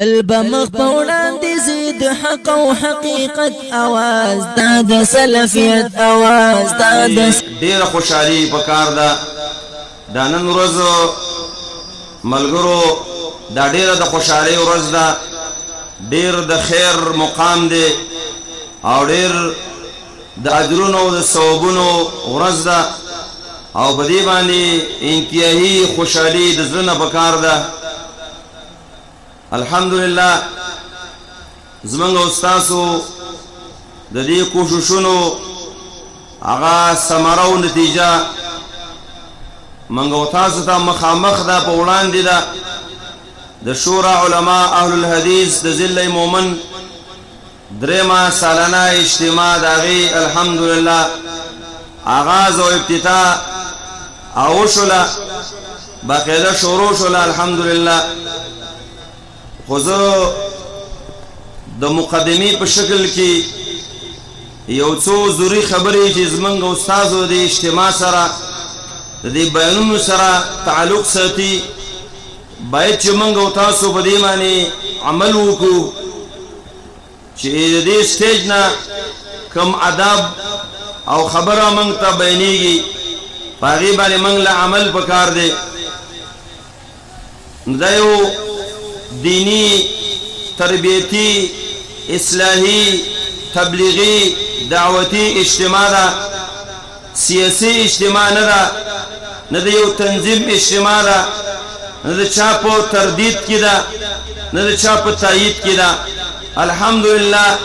البمخ پوڑان دی زید حق و حقیقت آواز دا سلفیت آواز دا دیر خوشحالی پکار دا دانن ورځ ملګرو دا ډیر د خوشحالی ورځ دا ډیر د خیر مقام دی او ډیر د اجرونو د ثوابونو ورځ دا او په دې باندې انتهایی خوشحالی د زړه پکار ده الحمدلله زمونږ استادو د دې کوششونو هغه ثمره او نتیجه منګو تاسو ته مخامخ ده په وړاندې ده د شورا علما اهل الحديث د ذل مومن درېما سالانه اجتماع دغه الحمدلله آغاز او ابتداء او شولا باقاعده شروع شولا الحمدلله خو د مقدمه په شکل کې یو څو ضروري خبرې چې زمونږ استادو د اجتماع سره د دې بیانونو سره تعلق ساتي باید چې موږ تاسو په دې باندې عمل وکړو چې د دې سټیج نه کم آداب او خبره موږ ته بیانېږي هغې باندې موږ له عمل پکار دی دا یو دینی تربیتی اصلاحی تبلیغی دعوتی اجتماع دا سیاسی اجتماع نه دا یو تنظیم اجتماع دا نه دا چا په تردید کی دا نه دا چا په تایید کی دا الحمدلله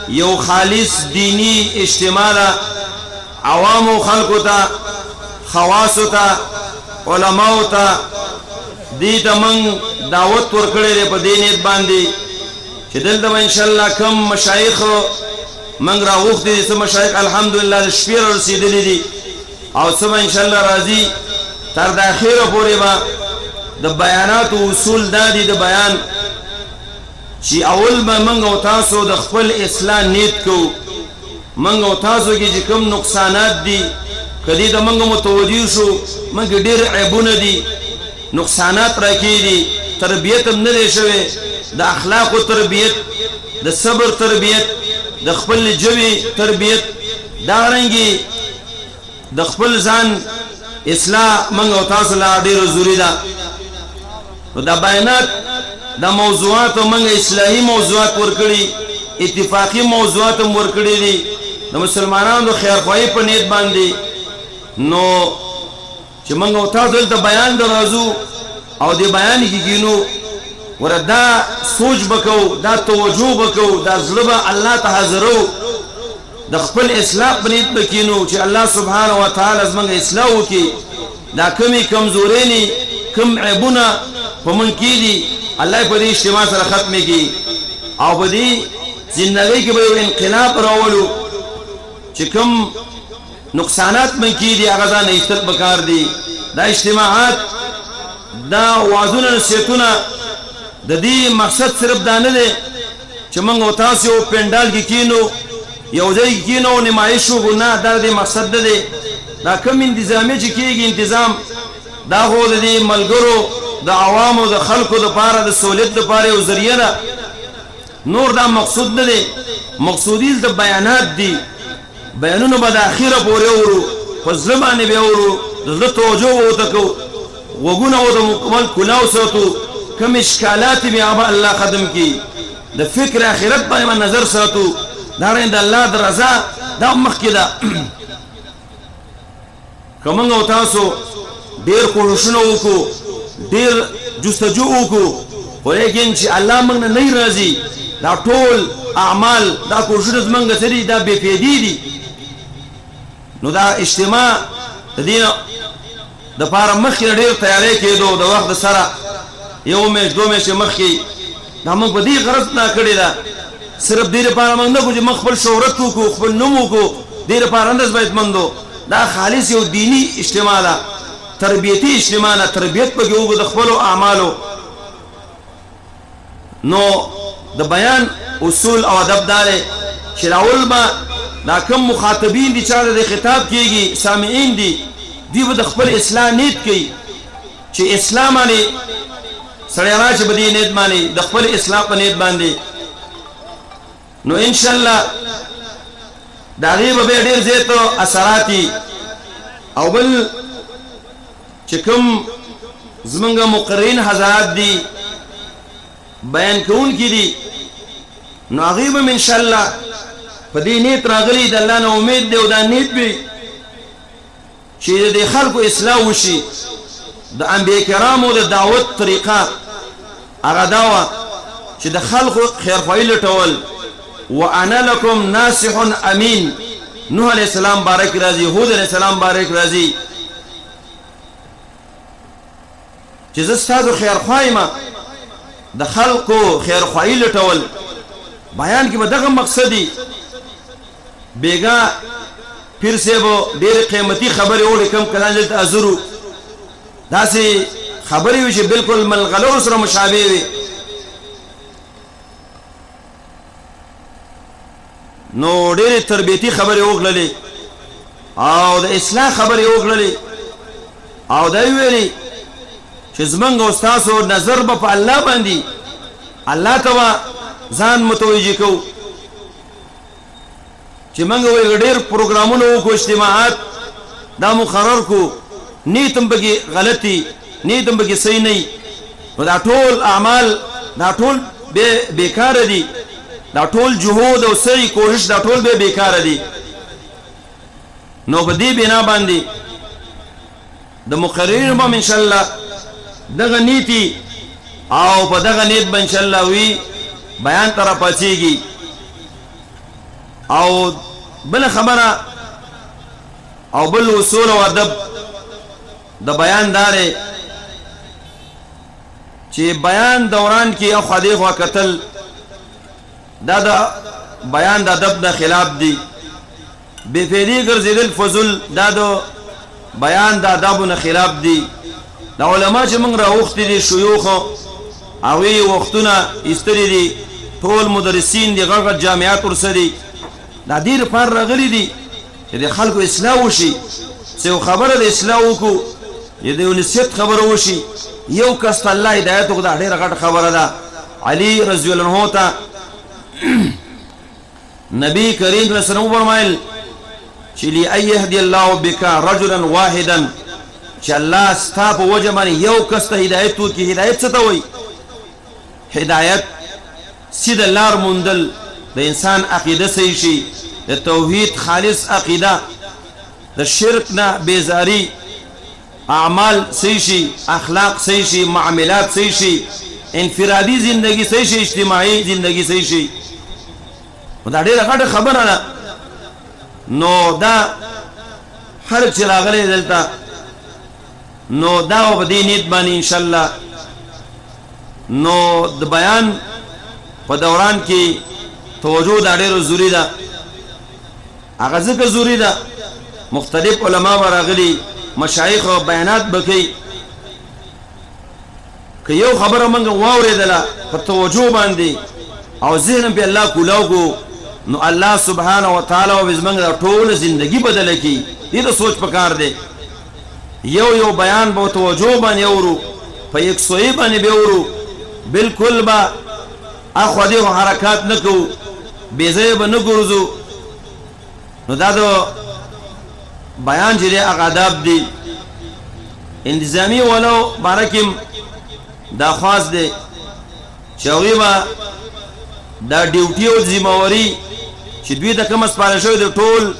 یو خالص دینی اجتماع دا عوام و خلقو تا خواصو تا علماء تا دیتا من دعوت ورکړې په دې نیت باندې چې دلته ان شاء الله کم مشایخ من راغوښتي سم مشایخ الحمدلله د شپې رسیدلې دي او سم ان شاء الله راځي تر د اخیره پورې با د بیانات او اصول دادي د بیان چې اول به منګ او تاسو د خپل اصلاح نیت کو منګ او تاسو کې چې کوم نقصانات دي کدی د منګ متوجي شو منګ ډېر عیبونه دي نقصانات راکېږي تربیت هم نه دی شوی د اخلاقو تربیت د صبر تربیت د خپل جوی تربیت دارنګي د خپل ځان اصلاح موږ او تاسو لا ډېر ضروري ده نو دا بیانات د موضوعات موږ اصلاحي موضوعات ورکړي اتفاقی موضوعات هم ورکړي دي د مسلمانانو د خیرخواهي په نیت باندې نو چې موږ او تاسو دلته بیان درازو او د بیان کې کینو وردا سوچ بکو دا توجه بکو دا زړه الله ته حاضرو د خپل اصلاح بنیت بکینو چې الله سبحانه و تعالی زموږ اصلاح وکي دا کمی کمزوري نه کم عیبونه په من کې دي الله په دې اجتماع سره ختم کړي او په دې ژوندۍ کې به انقلاب راولو چې کم نقصانات من کې دي هغه ځان ایستل پکار دي دا اجتماعات دا وازونه نصیحتونه د دې مقصد صرف دا نه دی چې موږ او تاسو پندال کې کینو یو ځای کې کینو نمایش وګڼه دا د مقصد دی دا کوم انتظامی چې کېږي انتظام دا هو د دې ملګرو د عوامو د خلکو د پاره د سہولت د پاره او ذریعہ ده نور دا مقصود نه دی مقصودی د بیانات دي بیانونه به د اخیره پورې ورو په ځمانه به ورو د توجه وته وګونه او د مکمل کلاو ساتو کم اشکالات بیا به الله قدم کی د فکر اخرت باندې نظر ساتو دا رند الله د رضا دا مخ کې دا کومنګ او تاسو ډیر کوششونه وکړو ډیر جستجو وکړو ولیکن چې الله موږ نه راضي دا ټول اعمال دا کوشش زمونږ سری دا بے فایده دي نو دا اجتماع د دین د پاره مخ ډیر تیاری کېدو د وخت سره یو مې دوه مې مخ کې دا موږ په دې غرض نه کړی دا صرف دې لپاره موږ نه کوو چې مخ خپل شهرت وکړو خپل نوم وکړو دې لپاره انداز باید مندو دا خالص یو دینی اجتماع ده تربیتی اجتماع نه تربیت پکې وګړو د خپل اعمالو نو د بیان اصول او ادب دار چې راول ما دا کوم مخاطبین دي چې د خطاب کېږي سامعين دي دی د خپل اصلاح نیت کوي چې اسلام باندې سړی را چې په دې نیت باندې د خپل اصلاح په نیت باندې نو ان شاء الله د هغې به ډېر زیات اثرات او بل چې کوم زمونږ مقررین حضرات دي بیان کوونکي دي نو هغوی به ان شاء الله په دې نیت راغلي د الله نه امید دی او دا نیت وي چې د خلکو اصلاح وشي د انبیا کرامو د دعوت طریقه هغه دا وه چې د خلکو خیرخواهي لټول وانا لکم ناصح امین نوح علیہ السلام بارک راځي هود علیہ السلام بارک راځي چې زه ستاسو خیرخواه یم د خلکو خیرخواهي لټول بیان کې به دغه مقصدي بیګا پیر صاحب ډېرې قیمتي خبرې وړي کوم کلان دلته حاضرو داسې خبرې وي چې بالکل ملغلرو سره مشابه وي نو ډېرې تربیتي خبرې وکړلې او د اصلاح خبرې وکړلې او دا ویلي چې زمونږ او ستاسو نظر به په الله باندې الله ته به ځان متوجه کوو چې موږ وایو ډېر پروګرامونه وکړو اجتماعات دا مقرر کو نیت هم پکې غلطي نیت هم پکې صحیح نه نو دا ټول اعمال دا ټول بیکاره دي دا ټول جهود او سعی کوشش دا ټول به بیکاره دي نو په دې بنا باندې د مقررین به ان شاء الله دغه نیتی او په دغه نیت به ان شاء الله وی بیان تر پاتېږي او بل خبره او بل اصول او ادب د بیان دارې چې بیان دوران کې او خدای خوا قتل دا د بیان د ادب نه خلاف دی بے فیدی ګرځیدل فضل دا د بیان د آدابو نه خلاف دی د علما چې موږ راوختي دي شيوخ هغوی وختونه ایستلي دي ټول مدرسین دي غټ جامعات ورسدي دا دې لپاره راغلي دي چې د خلکو اصلاح وشي څه خبره د اصلاح وکړو د نصیحت خبره وشي یو کس ته الله هدایت وکړه دا ډېره غټه خبره ده علي رضی الله عنه ته نبی کریم صلی الله علیه وسلم فرمایل چې ليهدي الله بك رجلا واحدا چې الله ستا په وجه باندې یو کس ته هدایت وکړي هدایت څه ته وایي هدایت سیده لار موندل د انسان عقیده صحیح شي د توحید خالص عقیده د شرک نه بیزاری اعمال صحیح شي اخلاق صحیح شي معاملات صحیح شي انفرادي زندگی صحیح شي اجتماعي زندگی صحیح شي دا ډېره غټه خبره ده نو دا خلک چې راغلي دلته نو دا په دې نیت باندې ان شاء الله نو د بیان په دوران کې توجه دا ډېره ضروري ده هغه ځکه ضروري ده مختلف علما راغلي مشایخ او بیانات بکي که یو خبره موږ واورېدله په توجه باندې او ذهن په الله کولاو کو نو الله سبحانه وتعالى او زمونږ ټول زندگی بدل کی دې سوچ پکار دی یو بیان به توجه باندې اورو په یک سوی باندې به اورو بالکل با اخو دې حرکات نکو بیزه به نه ګرځو نو دا د بیان چې هغه آداب دي انتظامی ولو بارکم دا خاص دی چې هغه دا ډیوټي او ذمہواری چې دوی د کوم سپارښت شوی د ټول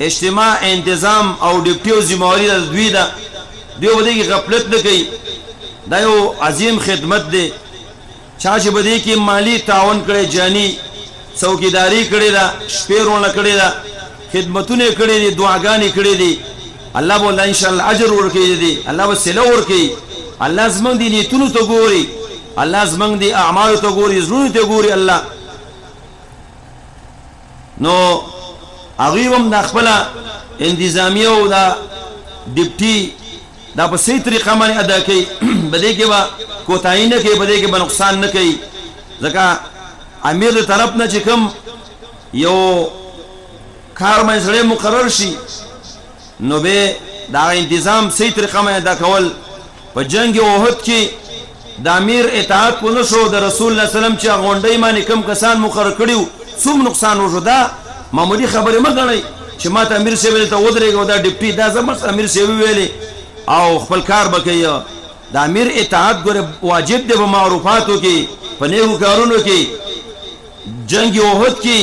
اجتماع انتظام او ډیوټي او ذمہواری د دوی دا دوی ودی غفلت نه کوي دا یو عظیم خدمت دی چا چې بده کې مالی تعاون کړي جانی څوکیداری کړي دا شپېرونه کړي دا خدمتونه کړي دي دعاګانې کړي دي الله بوله ان شاء الله اجر ورکړي دي الله وسله ورکړي الله زمونږ دي نیتونو ته ګوري الله زمونږ دي اعمال ته ګوري زړونو ته ګوري الله نو هغه هم د خپل انتظامیه او د ډیپټي دا په صحیح طریقه باندې ادا کوي بده کې با کوتاهی نه کوي بده کې به نقصان نه کوي ځکه امیر د طرف نه چې کوم یو کار باندې سره مقرر شي نو به دا تنظیم صحیح طریقه باندې ادا کول په جنگ احد کې د امیر اطاعت ونه شو د رسول الله سلام چې غونډۍ باندې کم کسان مقرر کړیو څوم نقصان وشو دا معمولی خبرې مه ګڼئ چې ما ته امیر صاحب ته ودرېږه او دا ډپټي دا زموږ امیر صاحب ویلې او خپل کار به کوي د امیر اطاعت ګوره واجب دی په معروفاتو کې په نیکو کارونو کې جنگ احد کې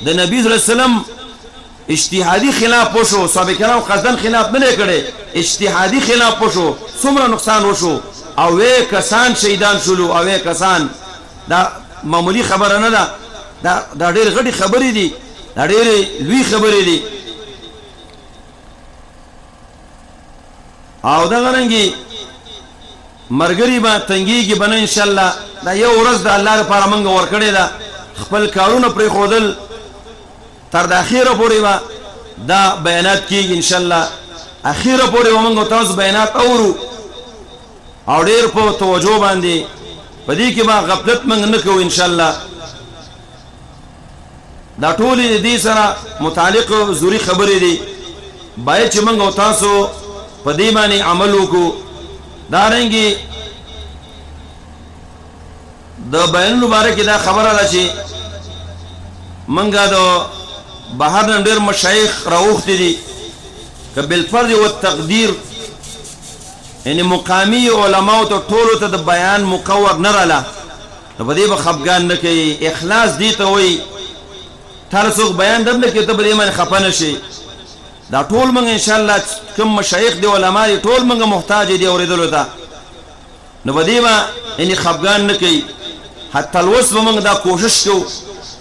د نبی صلی الله علیه وسلم اجتهادي خلاف وشو صحابه کرام قصدن خلاف نه کړي اجتهادي خلاف وشو څومره نقصان وشو او کسان شهیدان شولو او کسان دا معمولی خبره نه ده دا ډېر غټي خبرې دي دا ډېر لوی خبرې دي او دا غرنګي مرګري با تنګيږي بنه ان شاء الله دا یو ورځ د الله لپاره موږ ورکړې ده خپل کارونه پرې خودل تر د اخیره پورې با دا بیانات کیږي ان شاء الله اخیره پورې موږ تاسو بیانات اورو او ډېر په توجه باندې په دې کې ما غفلت موږ نه کوو ان شاء الله دا ټول دې سره متعلق زوري خبرې دي باید چې موږ تاسو په دې باندې عمل وکړو دا رنګي د بیان مبارک دا خبره ده چې منګه د بهر نن ډېر مشایخ راوختي دي که بالفرض والتقدیر یعنی مقامی علماء ته ټولو ته د بیان مقور نه راله نو په دې به خفګان نه کوي اخلاص دي ته وایي تر څوک بیان درنه کې ته به دې باندې خفه نه شي دا ټول موږ ان شاء الله کوم مشایخ دی علما دي ټول موږ محتاج دي اورېدلو ته نو په دې به یعنی خفګان نه کوي حتی الوس به موږ دا کوشش کوو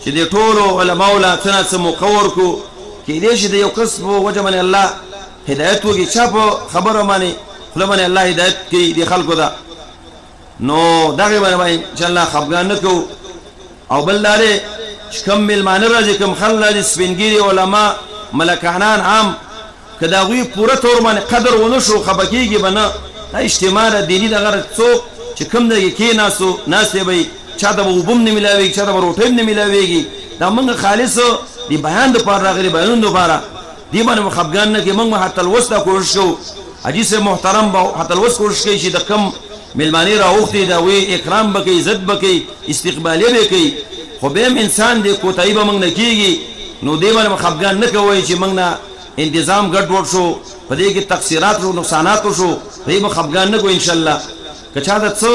چې د ټولو علماو لا څه مقور کو کېدای شي د یو کس په وجه باندې الله هدایت وکړي چا په خبره باندې خوله باندې الله هدایت کوي د خلکو ته نو دغې باندې ان شاء الله خفګان نه کوو او بل دا دی چې کوم میلمانه راځي کوم خلک راځي سپینګیري علما ملکانان عام که د هغوی پوره طور باندې قدر ونه شو خفه کېږي به نه دا اجتماع ده دیني دغه څوک چې کوم ځای کې کېناستو ناستې به وي چا ته به اوبه هم نه میلاوېږي چا ته به روټۍ هم نه میلاوېږي دا موږ خالص د بیان دپاره راغلي بیانونو دپاره دې باندې به خفګان نه کړي موږ به حتی الوس دا کوشش کوو حاجي صاحب محترم به حتی الوس کوشش کوي چې د کم میلمانې راوختې د هغوی اکرام به کوي عزت به کوي استقبالیه به کوي خو بیا هم انسان دی کوتاهي به موږ نه کېږي نو دې باندې به خفګان نه کوئ چې موږ نه انتظام ګډوډ شو په دې کې تقصیرات شو نقصانات شو په دې به خفګان نه کوو انشاءالله که چا ته څه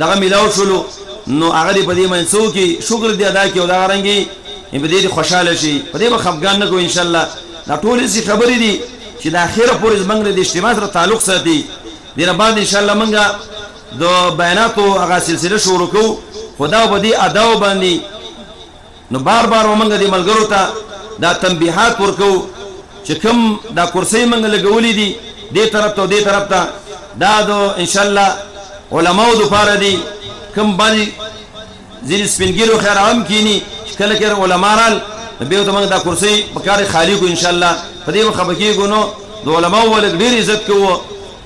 دغه میلاو شولو نو هغه دې په دې باندې څه وکړي شکر دې ادا کړي او دغه رنګې په دې خوشحاله شي په دې به خفګان نه کوو انشاءالله دا ټولې داسې خبرې دي چې د اخره پورې زموږ د اجتماع سره تعلق ساتي دې نه بعد انشاءالله موږ د بیاناتو هغه سلسله شروع کوو خو دا به دې اداو باندې نو بار بار موږ دې ملګرو ته دا تنبیحات ورکوو چې کوم دا کرسۍ موږ لګولې دي دې طرف ته دې طرف ته دا د انشاءالله علماو دپاره دي کوم باندې ځینې سپینګیرو خیر عام کینی چې کله کله علما رال بیا ته موږ دا کرسۍ په کار خالي کړو انشاءالله په دې به خفه کېږو نو د علماو ولږ ډېر عزت کوو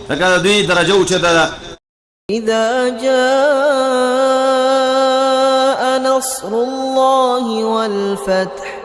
لکه د دوی درجه اوچته ده إذا جاء نصر الله والفتح